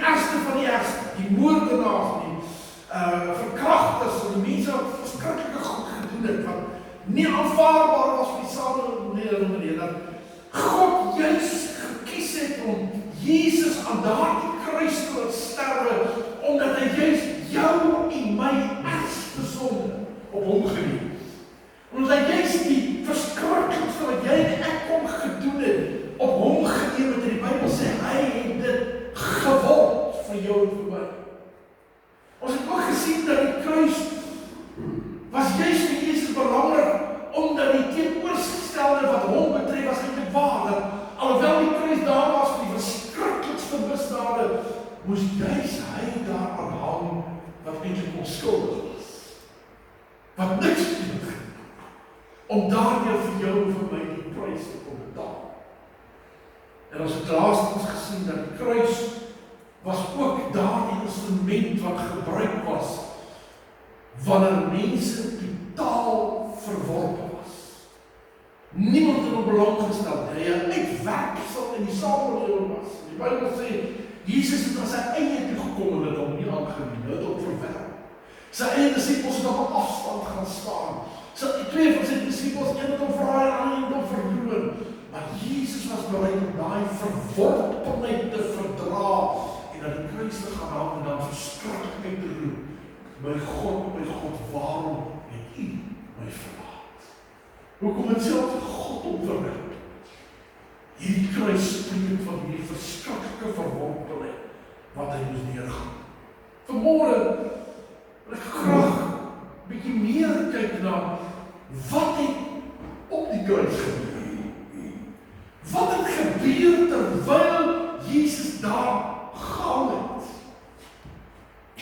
ergste van die ergste, die moordenaars, die verkrachters, en die mense wat verskriklike goed gedoen het, wat nie aanvaarbaar was vir die samelewing, dat God juist gekies het om Jesus aan daardie kruis te laat sterwe, omdat hy juist jou en my ergste sonde op hom geneem. Omdat hy juist die verskriklikste wat jy en ek kon gedoen het, op hom geneem het, en die Bybel sê, hy het dit geword vir jou en vir my. Ons het ook gesien dat die kruis was juist vir Jesus belangrik, omdat die teenoorgestelde wat hom betref was eintlik waar, dat alhoewel die kruis daar was vir die verskriklikste misdade, moes juist hy daar aan hang wat eintlik onskuldig was. Wat niks doen, om daardeur vir jou en vir my die prys te kom betaal. En ons het laastens gesien dat die kruis was ook daardie instrument wat gebruik was wanneer mense totaal verworpe was. Niemand het op belang gestel, hy het uitwerksel in die samelewing was. Die Bybel sê, Jesus het aan sy eie toegekom en het hom nie aangeneem, het hom verwerp. Sy eie disciples het op afstand gaan staan. Twee van sy disciples, een het hom verraai en ander het hom verloor. Maar Jesus was bereid om daai verworpenheid te verdra en aan die kruis te gaan hang en dan verskriklikheid te roep. My God, waarom het U my verlaat? Hoekom het selfs God hom verwerp? Hierdie kruis spreek van hierdie verskriklike verworpenheid wat hy moes neergaan. Vanmôre wil ek graag 'n bietjie meer kyk na wat het op die kruis gebeur. Wat het gebeur terwyl Jesus daar gehang het?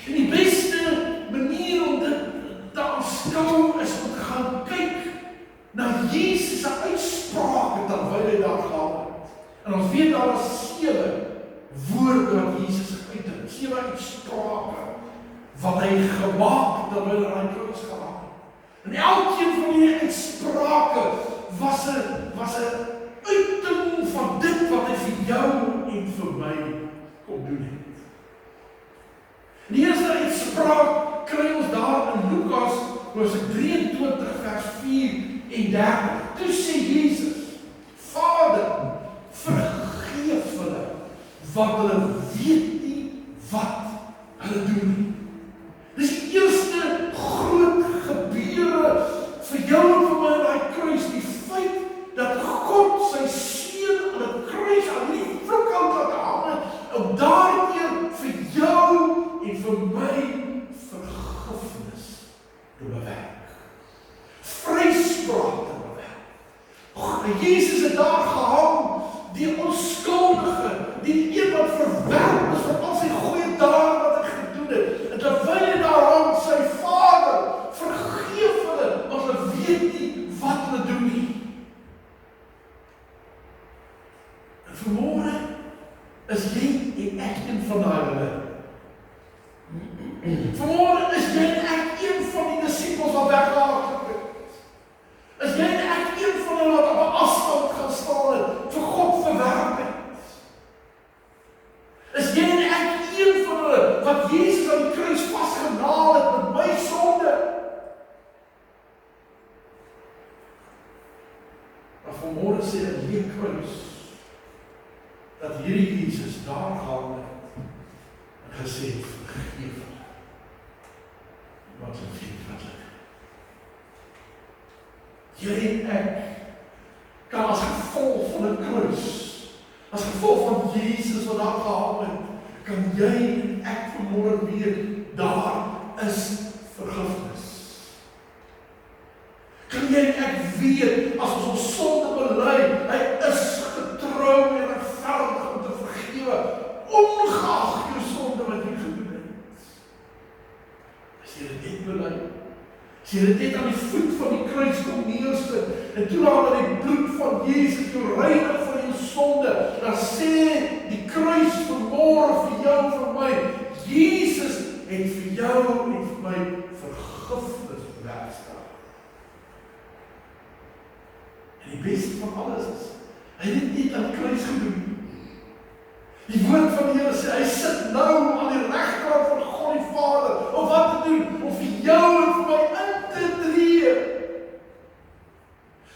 En die beste manier om dit te aanskou is om te gaan kyk na Jesus se uitsprake terwyl hy daar gehang het. En ons weet daar was 7 woorde wat Jesus geuit het, 7 uitsprake wat hy gemaak het terwyl hy aan die kruis gehang het. En elkeen van die uitsprake was 'n uiting van dit wat hy vir jou en vir my kom doen het. En die eerste uitspraak kry ons daar in Lukas hoofstuk 23 vers 34. Toe sê Jesus, Vader, vergeef hulle, want hulle weet nie wat hulle doen nie. Dis die eerste groot gebeure vir jou en vir my aan daai kruis, die feit dat God sy seun aan 'n kruis aan die vloekhout laat hang om daardeur vir jou en vir my vergifnis te bewerk. Vryspraak te bewerk. Jesus het daar gehang, die onskuldige, die een wat verwerp is vir al sy goeie dade wat hy gedoen het. En terwyl hy daar hang, sy Vader, vergeef hulle, want hulle weet nie wat hulle doen nie. En vanmôre is jy en ek een van hulle. Vanmôre is jy en ek een van die disippels wat weggehardloop het. Is jy en ek een van hulle wat op 'n afstand gaan staan het, vir God verwerp het. Is jy en ek een van hulle wat Jesus aan die kruis vasgenaal het met my sonde. Maar vanmôre sê die kruis dat hierdie Jesus daar gehang het en gesê het, vergeef hulle, wat hulle weet wat hulle doen. Jy en ek kan as gevolg van 'n kruis, as gevolg van Jesus wat daar gehang het, kan jy en ek vanmôre weet, daar is vergifnis. Kan jy en ek weet, as ons sonde bely, hy is getrou en regverdig om te vergewe, ongeag jou sonde wat jy gedoen het. As jy dit bely, as jy dit aan die voet van die kruis kom neersit, en toe laat die bloed van Jesus jou reinig van jou sonde, dan sê die kruis vanmôre vir jou en vir my, Jesus het vir jou en vir my vergifnis bewerkstellig. En die beste van alles is, hy het dit nie aan die kruis gedoen. Die woord van die Here sê, hy sit nou aan die regterkant van God die Vader, om wat te doen? Om vir jou en vir my in te tree.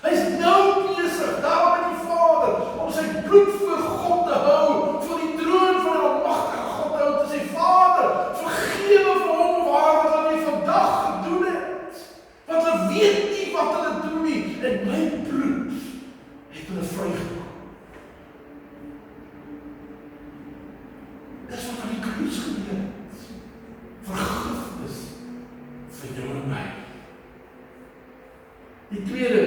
Hy is nou besig, daar met die Vader, om sy bloed vir God te hou, vir die troon van die almagtige God te hou, te sê, Vader, vergewe vir hom of haar wat hy vandag gedoen het, want hulle weet nie wat hulle doen nie, en my bloed het hulle vrygemaak. Dis wat aan die kruis gebeur het. Vergifnis vir jou en my. Die tweede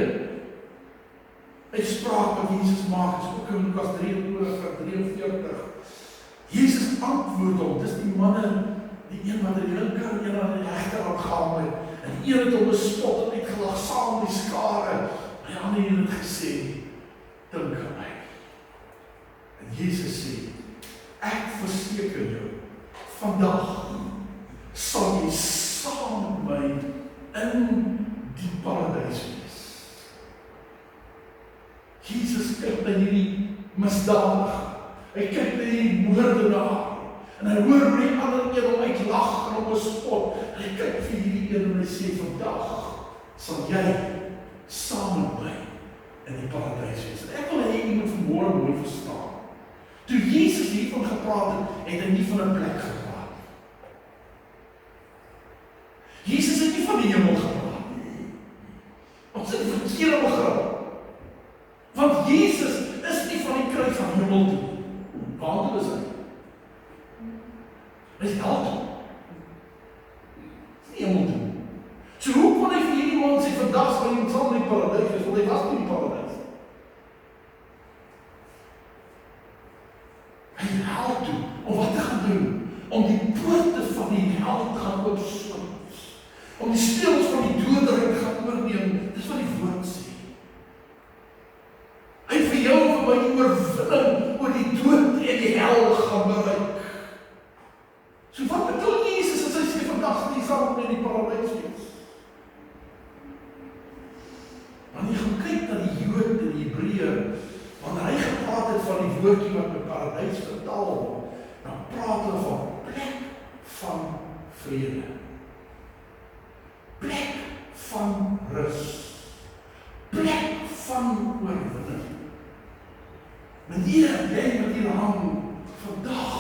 uitspraak wat Jesus maak, is ook in Lukas 23:43. Jesus antwoord hom, dis die manne, die een wat aan die linker en een aan die regterkant gaan het, en die een het hom bespot en uitgelag saam met die skare, en die ander het gesê, dink aan my. En Jesus sê, ek verseker jou, vandag sal jy saam met my in die paradys wees. Jesus kyk na hierdie misdadig, hy kyk na hierdie moordenaar, en hy hoor hoe die ander een hom uitlag en hom bespot, en hy kyk vir hierdie een en hy sê, vandag sal jy saam met my in die paradys wees. En ek wil hê jy moet vanmôre mooi verstaan. Toe Jesus hiervan gepraat het hy nie van 'n plek gepraat. Jesus het nie van die hemel gepraat. Ons het die verkeerde begrip. Want Jesus is nie van die kruis van hemel toe. Waartoe is hy? Hy is hel toe. Nie hemel toe. So hoe kon hy vir hierdie man sê, vandag sal jy saam in die paradys wees, want hy was nie in die paradys. Hy is hel toe, om wat te gaan doen? Om die poorte van die hel te gaan oopsluit. Om die steels van die doderyk te gaan oorneem. Dis wat die woord sê. Hy het vir jou en vir my die oorwinning oor die dood en die hel gaan bereik. So wat bedoel Jesus as hy sê vandag sal jy saam met my in die paradys wees? Wanneer jy gaan kyk na die Jood en die Hebreër, wanneer hy gepraat het van die woordjie wat met paradys vertaal word, dan praat hulle van plek van vrede. Plek van rus. Plek van oorwinning. Meneer, jy met die hang, vandag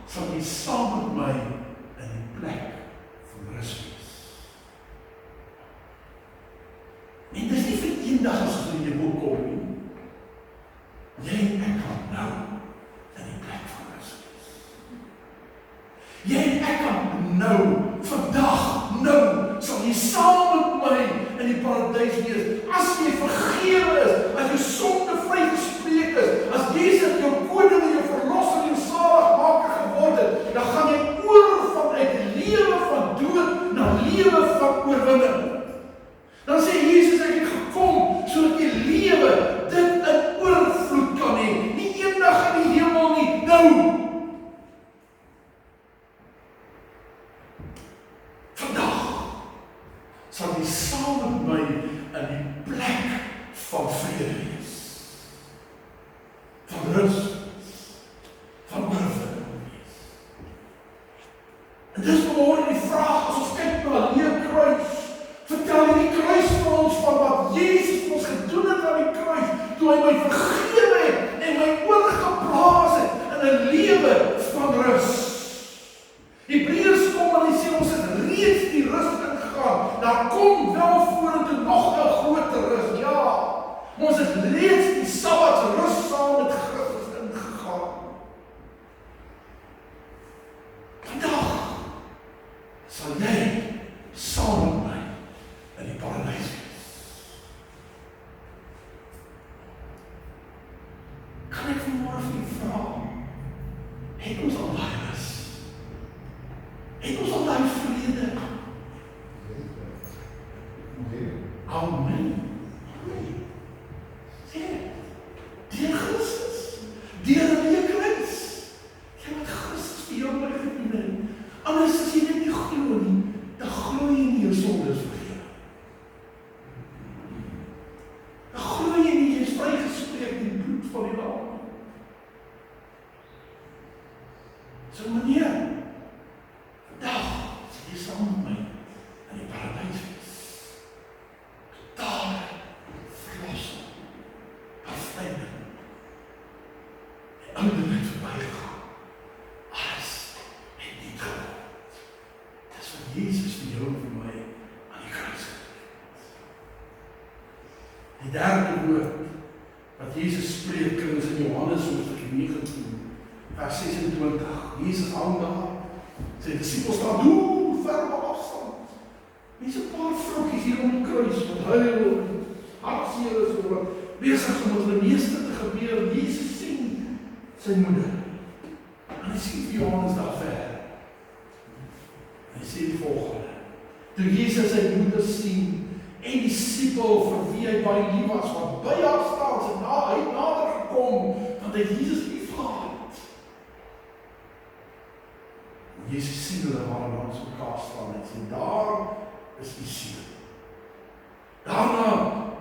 sal jy saam met my in die plek van rus wees. En dis nie vir eendag as jy in die boek kom nie. Jy en ek kan nou in die plek van rus wees. Jy en ek kan nou, vandag, nou, sal jy saam met my in die paradys wees. As jy vergewe is, as jou sonde vrygespreek is, as Jesus jou koning en jou verlosser en jou saligmaker geword het, dan gaan jy oor vanuit lewe van dood na lewe van oorwinning. Dan sê Jesus, ek het gekom sodat jy lewe dit in oorvloed kan hê. Nie eendag in die hemel nie, nou. Vandag sal jy saam met my in die plek van vrede wees. Van rus, van oorwinning wees. En dis vanmôre die vraag, as ons kyk na die kruis, vertel die kruis vir ons van wat Jesus vir ons gedoen het aan die kruis, toe hy my vergewe het en my oorgeplaas het in 'n lewe van rus. Hebreërs kom en hy sê ons het reeds die rus ingegaan. Daar kom wel vorentoe nog 'n groter rus, ja. Maar ons het reeds die Sabbat rus saam met Christus ingegaan. Vandag sal jy saam met my in die paradys wees. Kan ek vanmôre vir u vra, het ons al daai rus? So meneer, vandag sit jy saam met my in die paradys wees. Totale verlossing, bevrijding. Die ouderheid verbygegaan. Alles het nie geword. Dis wat Jesus vir jou en vir my aan die kruis gedoen het. Die derde woord wat Jesus spreek is in Johannes hoofstuk 19, vers 26. Jesus hang daar, sy disippels staan ver op afstand. Dis 'n paar vrokkies hier om die kruis wat huil en hartseer is oor wat besig om met hulle meeste te gebeur. Jesus sien sy moeder. En hy sien vir Johannes daar ver. Hy sê die volgende: toe Jesus sy moeder sien en die disipel vir wie hy baie lief was, wat by haar staan, sy nader gekom, want hy Jesus lief gehad. Jesus sien hulle waar langs mekaar staan en sê, daar is die seun. Daarna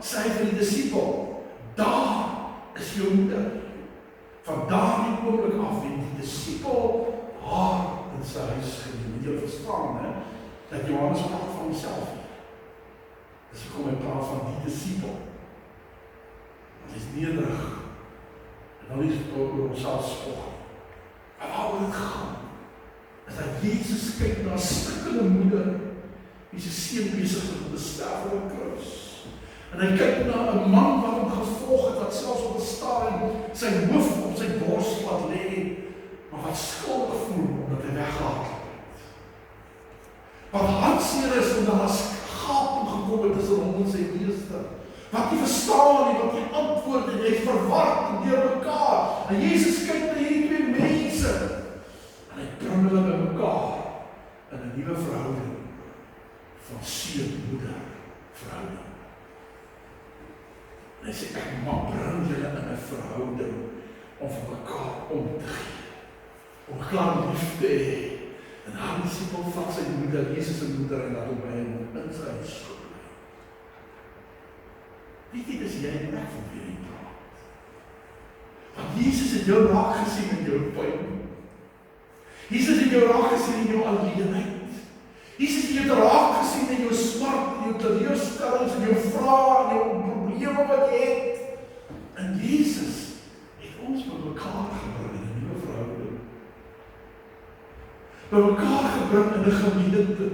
sê hy vir die disipel, daar is jou moeder. Van daardie oomblik af het die disipel haar in sy huis geneem. Jy verstaan, hè, dat Johannes praat van homself. Dus ek kom en praat van die disipel. Hy is nederig. En dan is het oor homself spog. En waaroor het gegaan? Is dat Jesus kyk na 'n stikkende moeder, wie sy seun besig is om te sterf op 'n kruis. En hy kyk na 'n man wat hom gevolg het, wat selfs op 'n stadium sy hoof op sy bors laat lê, maar wat skuldig voel omdat hy weggehardloop het. Wat hartseer is omdat daar gaping gekom het tussen hom en sy meester. Wat nie verstaan nie, wat nie antwoord en hy verward en deur mekaar. En Jesus kyk na hierdie twee mense en hy bring hulle by mekaar in 'n nuwe verhouding van seun-moeder verhouding. En hy sê, ek mag bring julle in 'n verhouding om vir mekaar om te gee, om klaar lief te hê. En haar disipel vat sy moeder, Jesus se moeder, en laat hom by hom in sy huis bly. Weet jy, dis jy en ek van wie jy praat. Want Jesus het jou raak gesien in jou pyn. Jesus het jou raak gesien in jou alleenheid. Jesus het jou raak gesien in jou smart, in jou teleurstellings, in jou vrae, in jou probleme wat jy het. En Jesus het ons by mekaar gebring in 'n nuwe verhouding. By mekaar gebring in 'n gemeente.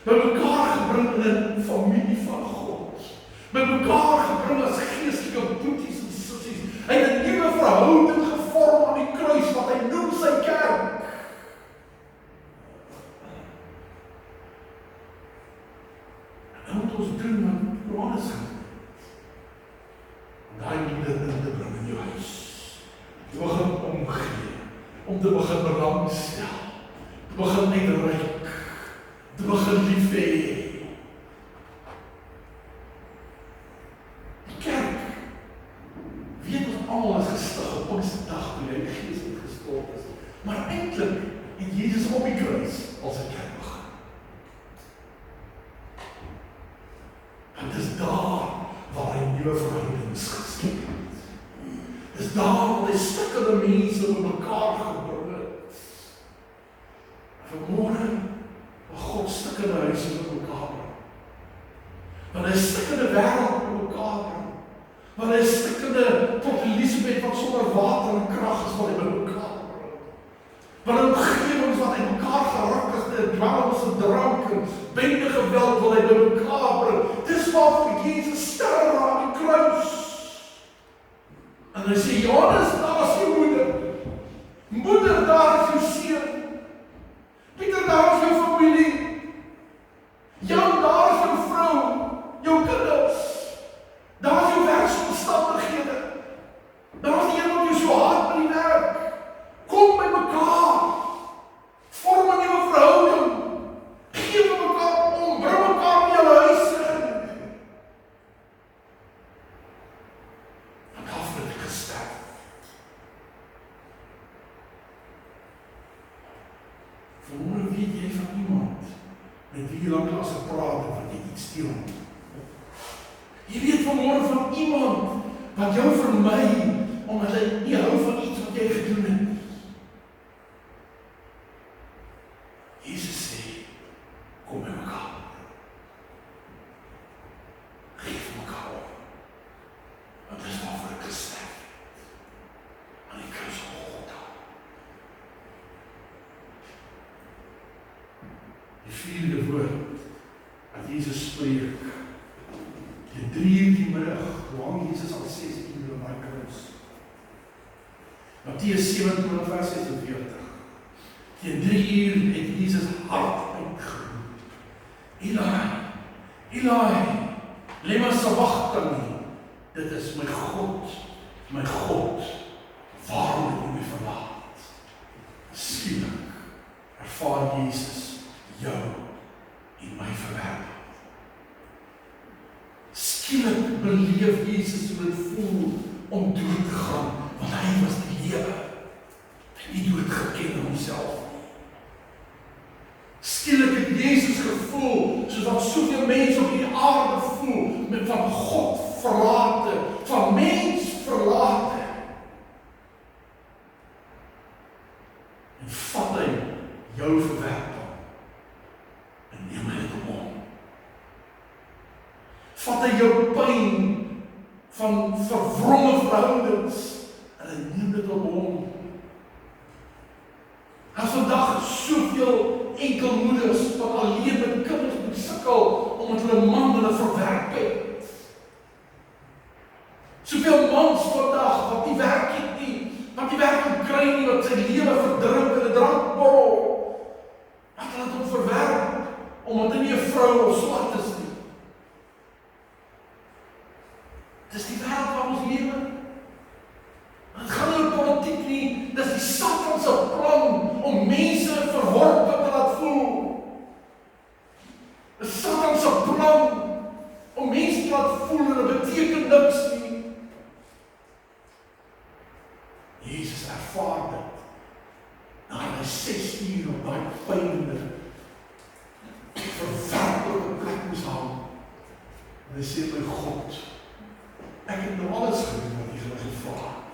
By mekaar gebring in 'n familie van God. By mekaar gebring as geestelike boeties en sissies. Hy het 'n nuwe verhouding gevorm aan die kruis wat hy noem sy kerk. En nou moet ons doen wat Johannes gedoen het. Om daai moeder in te bring in jou huis. Te begin omgee. Om te begin belangstel. Te begin uitreik. Te begin lief hê. Die kerk weet ons almal is gestig op Pinksterdag toe hy die Gees uitgestort is. Maar eintlik het Jesus op die kruis as 'n kerk begin. En dis daar waar hy nuwe verhoudings geskep het. Dis daar waar hy stukkende mense by mekaar gebring het. Vanmôre God stukkende huise by mekaar bring. Want hy stukkende wêreld by mekaar bring. Want hy stukkende tot Elisabeth wat sonder water en krag is wat hy by mekaar bring. Want omgewings wat hy mekaar geruk is, die dwelms en drank en bende geweld wil hy by mekaar bring. Dis waarvoor Jesus sterf aan die kruis. En hy sê, Johannes, daar is jou moeder. Moeder, daar is jou seun. Pieter, daar is jou familie. Jan, daar is jou vrou, jou kinders. Daar is jou werksomstandighede. Daar is die een wat jou so hard by die werk. Kom by mekaar. Vorm 'n nuwe verhouding. Gee vir mekaar om, bring mekaar in jou huis in. En af het ek gesterf. Vanmôre weet jy van iemand met wie jy lanklaas gepraat het wat jy iets steel. Jy weet vanmôre van iemand wat jou vermy omdat hy nie hou van iets wat jy gedoen het. vierde woord wat Jesus spreek. Teen 3:00 die middag, hang Jesus al 6 uur in daai kruis. Matteus 27 vers 46. Teen 3:00 het Jesus hard uitgeroep. Eloi, Eloi, lema sabachthani. Dit is my God, waarom het U my verlaat? Skielik ervaar Jesus jou en my verwerping. Skielik beleef Jesus hoe dit voel om dood te gaan, want hy was die lewe. Hy het nie dood geken in homself nie. Skielik het Jesus gevoel, soos wat soveel mense op die aarde voel, met van God verlate, van mens verlate. En vat hy jou verwerping en neem hy dit op hom. Vat hy jou pyn van verwronge verhoudings en hy neem dit op hom. En vandag soveel enkelmoeders wat alleen met kinders moet sukkel omdat hulle man hulle verwerp het. Soveel mans vandag wat nie werk het nie, wat nie werk kan kry nie, wat sy lewe verdrink in 'n drankborrel. Wat hulle het hom verwerp omdat hy nie 'n vrou of swart is nie. Dis die wêreld waar ons lewe. Het gaan nie oor politiek nie, dis die Satan se plan om mense verworpe te laat voel. Dis Satan se plan om mense te laat voel en dit beteken niks nie. Jesus ervaar dit. Na hy 6 uur op daai pynende, verwerplike plek moes hang. En hy sê, my God, ek het nou alles gedoen wat U vir my gevra het.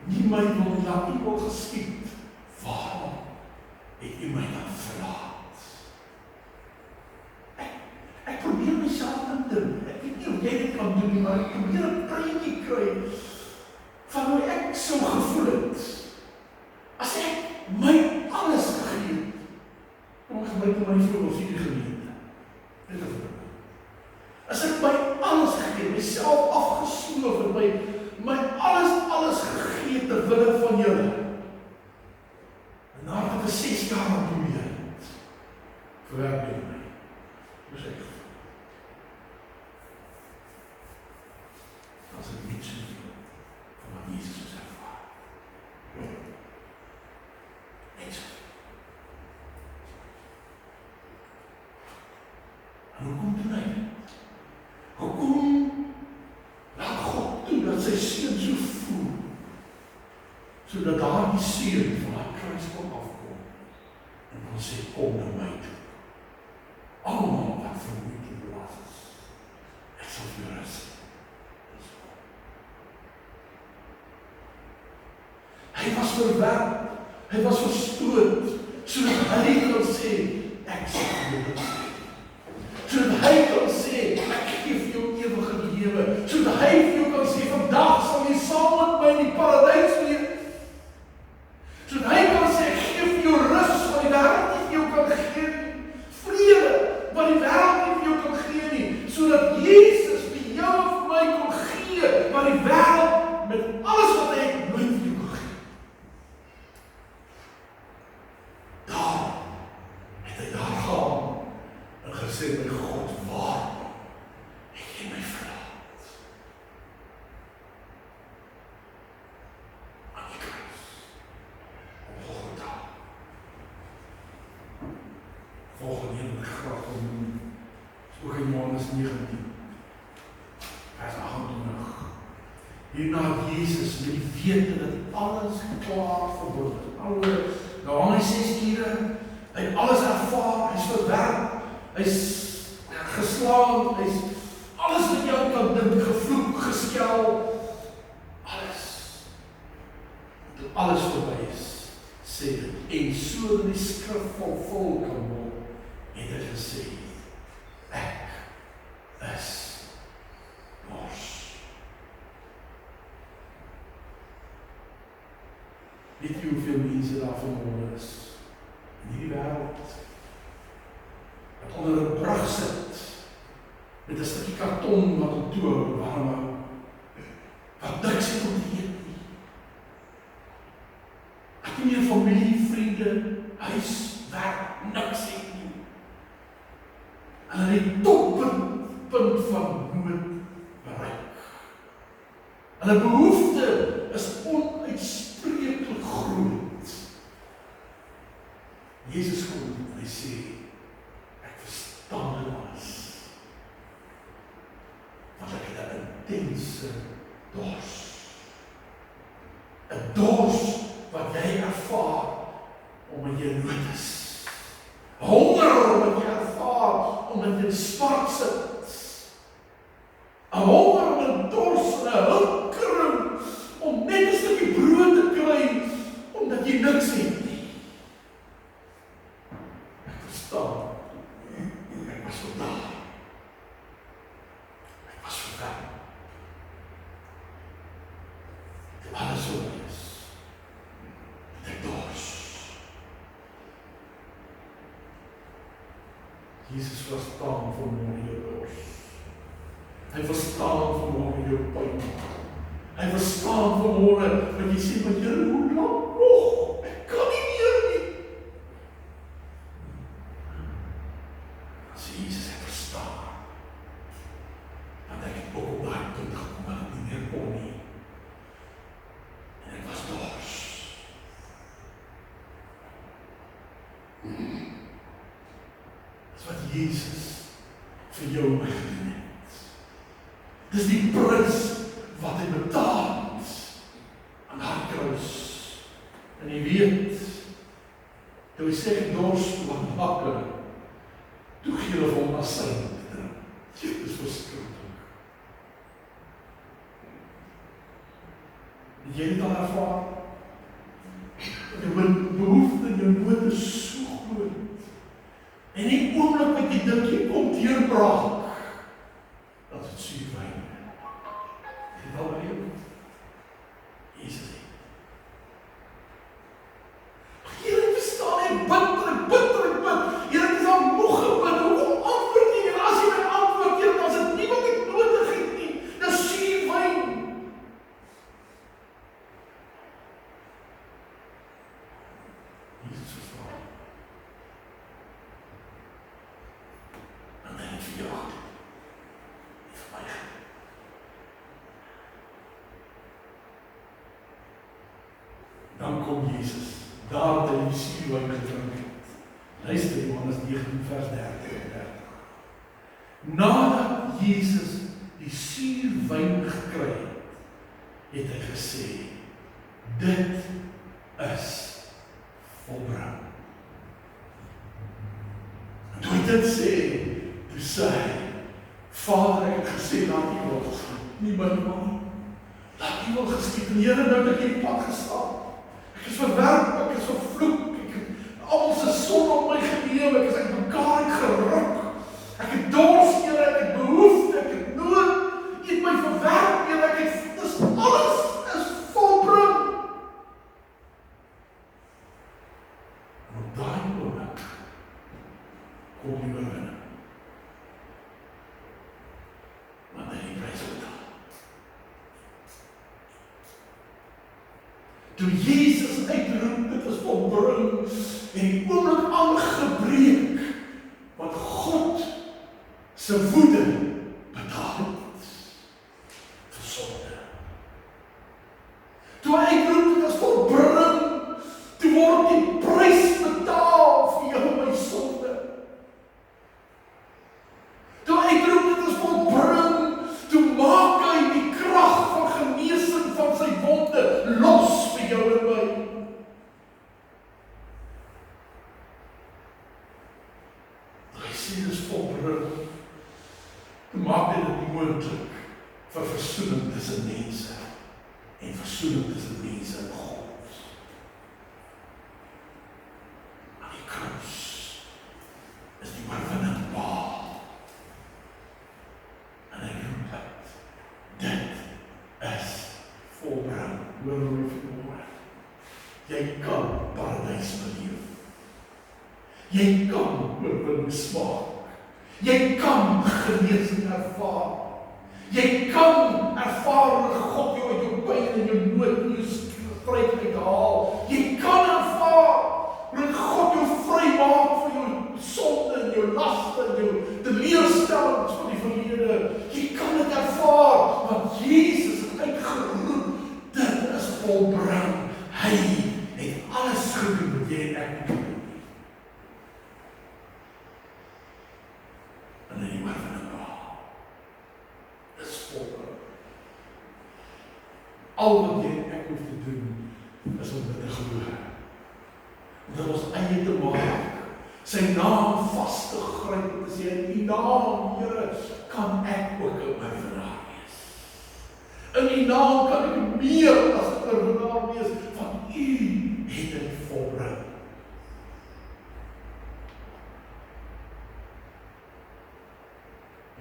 Nie my wil nie, laat U wil geskied. Waarom het U my dan verlaat? Ek probeer myself indink. Ek weet nie of jy dit kan doen nie, maar ek probeer 'n prentjie kry van hoe ek so gevoel het. As ek my alles gegee het, om gebruik my vrou of die gemeente. Dit is het. As ek my alles gegee het, myself afgesnoof en my alles gegee het ter wille van julle. En nadat ek 6 jaar aan probeer het, verwerp jy my. Hoe sê ek? As ek niet zoveel van wat Jesus ons ervaar. Niet zoveel. En hoe komt het nou? Hoe komt laat God toe dat sy seun so voel, sodat daar die seun van haar kruis kon afkom en kon sê, kom na my toe. Almal wat vermoeid en belas is, ek sal vir jou rus. Hy was verwerp, hy was verstoot, sodat hy kan sê, ek sal vir jou rus. Sodat hy kan sê, ek gee vir jou ewige lewe. Sodat hy vir jou kan sê, vandag sal jy saam met my in die paradys wees. Sodat hy kan sê, ek gee vir jou rus, wat die wêreld nie vir jou kan gee nie. Vrede, wat die wêreld nie vir jou kan gee nie. Sodat Jesus vir jou en vir my kon gee, wat die wêreld met alles wat hy het, nooit vir jou kan gee. Daarom het hy daar gaan en gesê, my God, waarom het jy my verlaat? Aan die kruis, op Golgotha. Volgende in die graf van doen, ook in Johannes 19, vers 28. Hierna het Jesus met die wete dat alles klaar verbind is. Alles, nou hang hy 6 ure, hy het alles ervaar, hy is verwerp, hy is geslaan, hy is alles wat jy kan dink, gevloek, geskel, alles. Toe alles verby is, sê dit, en so dat die skrif vervul kan word, het hy gesê, ek is mors. Weet jy hoeveel mense daar vanmorgen is, in die wêreld, onder 'n brug sit, met 'n stukkie karton wat hom toe warm hou, wat niks het om te eet nie. Ek het nie familie, vriende, huis, werk, niks het nie. En hulle het die toppunt van nood bereik. Hulle behoefte is onuitspreeklik groot. Jesus kom en hy sê, ek verstaan dit alles. Want ek het 'n intense dors. 'n Dors wat jy ervaar omdat jy in nood is. Honger wat jy ervaar omdat jy in smart sit. 'n Honger en 'n dors en 'n hinkering om net 'n stukkie brood te kry omdat jy niks het nie. Ek verstaan. Ek was vandaag. Ek was vandaag. Alles wat is. Ek dors. Jesus verstaan vanmorgen jou dors. Hy verstaan vanmorgen jou pyn. Hy verstaan vanmorgen wat jy sê, maar Here, hoe lank nog? Ek kan nie meer nie. As Jesus het verstaan, want ek het ook op daai punt gekom dat ek nie meer kon nie. En ek was dors. Dis wat Jesus vir jou en my gedoen het. Dis die prys wat hy betaal het aan haar kruis. En jy weet, toe hy sê ek dors wat wakker, toe gee hulle vir hom asyn te drink. Dit is verskriklik. En jy het al ervaar, jou behoefte en jou nood is so groot. En die oomblik wat jy dink jy kom deurbraak, dat het suur wyn. En wel by jou, Jesus het. Here, ek verstaan, ek bid. Here, ek is al moeg gebid, hoekom antwoord nie? En as jy my antwoord, Here, dan is dit nie wat ek nodig het nie. Dis suur wyn. Jesus verstaan. En dan het vir jou vir my. Dan kom Jesus, daar het hy die suurwyn gedrink het. Luister Johannes 19 vers 30. Nadat Jesus die suurwyn gekry het, het hy gesê, dit is volbring. En toe hy dit sê, toe sê hy, Vader, ek het gesê, laat U wil geskied, nie my man. Laat U wil geskied, en Here, nou het ek hierdie pad gestaan. Ek is verwerp, ek is vervloek, ek het al sy son op my geneem, ek is uit mekaar geruk. Ek het dors, Here, ek het behoefte, ek het nood, U het my verwerp, Here, ek het, dis alles is volbring. En op daai oomblik kom die oorwinning. Want hy het die prys betaal. Toe Jesus uitroep, dit is volbring, en die oomblik aangebreek, wat God se woede betaal het vir sonde. Toe hy uitroep, dit is volbring, toe word die prys betaal vir jou en my sonde. Toe hy uitroep, dit is volbring, toe maak hy die krag van genesing van sy wonde los vir jou en my. Hy sê dit is volbring, toe maak hy dit moontlik vir versoening tussen mense en versoening tussen mense en God. Aan die kruis is die oorwinning behaal. En hy roep uit, dit is volbring. Hoor my vanmôre. Jy kan paradys beleef. Jy kan oorwinning smaak. Jy kan genesing ervaar. Jy kan ervaar dat God jou uit jou pyn en jou nood en jou stryd uithaal. Jy kan ervaar dat God jou vry maak van jou sonde en jou laste en jou teleurstellings van die verlede. Jy kan dit ervaar, want Jesus het uitgeroep, dit is volbring. Hy het alles gedoen wat jy en ek moet doen. En in die oorwinning is volbring. Al wat jy en ek hoef te doen, is om dit te glo. Om dit ons eie te maak, sy naam vas te gryp en te sê, in die naam, Here, kan ek ook 'n oorwinnaar wees. In die naam kan ek meer as 'n oorwinnaar wees, van U het dit volbring.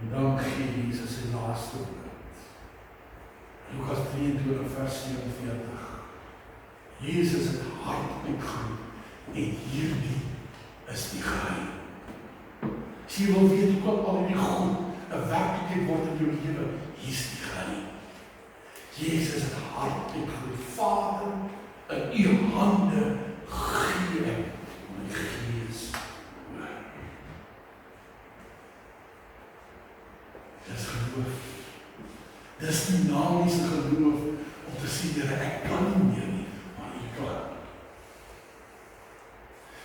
En dan gee Jesus sy laaste woord. Lukas 23 vers 47. Jesus het hard uitgeroep, en hierdie is die geheim. As jy wil weet hoe kan al die goed 'n werklikheid word in jou lewe, hier is die geheim. Jesus het hard uitgeroep, Vader, in U hande gee ek my gees oor. Dis geloof. Dis dynamiese geloof om te sê, Here, ek kan nie meer nie, maar U kan.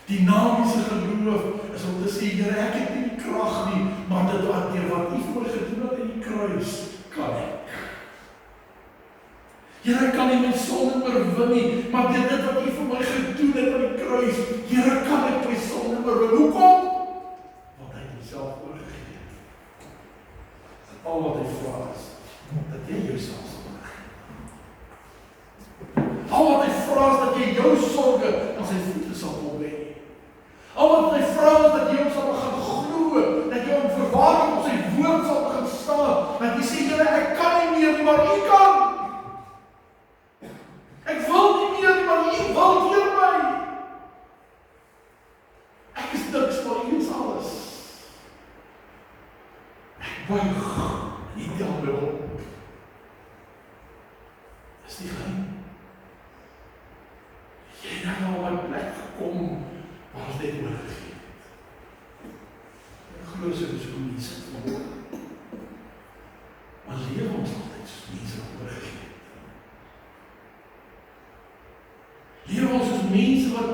Dynamiese geloof is om te sê, Here, ek het nie die krag nie, maar dit wat U vir my gedoen het in die kruis, kan ek. Here, ek kan nie my sonde oorwin nie, maar dit wat U vir my gedoen het aan die kruis, Here, kan ek my sonde oorwin. Hoekom? Want hy het homself oorgegee. Al wat hy vra is, dat jy jouself sal oorgee. Al wat hy vra is, dat jy jou sorge aan sy voete sal opbê. Al wat hy vra is, dat jy hom sal begin glo, dat jy hom verwagting op sy woord sal begin staan, dat jy sê, Here, ek kan nie meer nie, maar U kan. Ek wil nie meer nie, maar U wil deur my. Ek is niks, maar U is alles. Ek buig en U tel my op. Dis die geheim. Jy het nou op 'n plek gekom waar ons net oorgegee het. Ek glo so is hoe mense voel. Maar leef ons altyd soos mense oorgegee het. Leef ons soos mense wat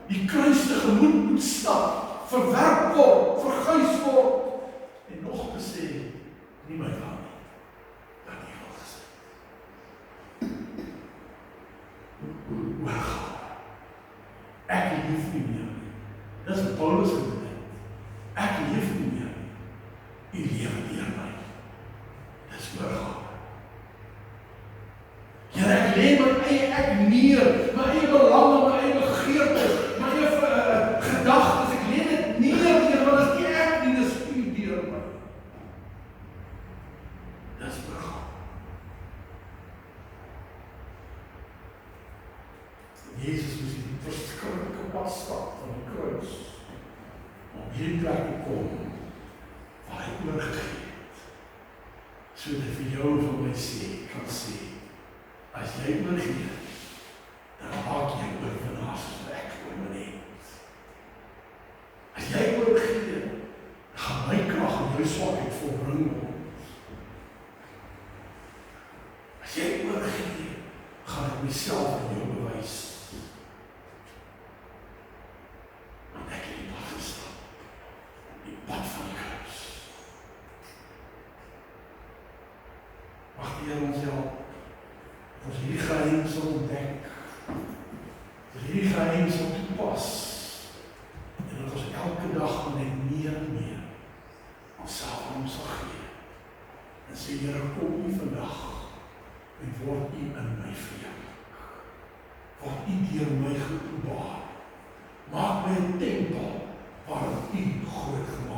die kruis tegemoet moet stap, verwerp word, verguis word, en nog te sê, nie my wil nie, dat U wil gesê. Hoe gaan? Ek leef nie meer nie. Dis wat Paulus gedoen het. Ek leef nie meer nie. U lewe deur my. Dis oorgaan. Here, ek lê my eie ek neer, my eie belange, my eie begeertes, my eie gedagtes, ek lê dit neer, Here, want as nie ek nie, dis U deur my. Dis oorgaan. Jesus moes die verskriklike pad stap van die kruis, om hierdie plek te kom, waar hy oorgegee het, sodat vir jou van my sê, kan sê, as jy oorgee, dan maak jy oorwinnaars soos ek permanent. As jy oorgee, dan gaan my krag en jou swakheid volbring word. As jy oorgee, gaan ek myself aan jou bewys. Want ek het die pad gestap, die pad van die kruis. Mag die Here ons help, ons hierdie geheim sal ontdek, ons hierdie geheim sal toepas, en dat ons elke dag net meer en meer onsself aan hom sal gee, en sê, Here, kom U vandag, en word U in my verheerlik, word U deur my geopenbaar, maak my 'n tempel, waar U groot gemaak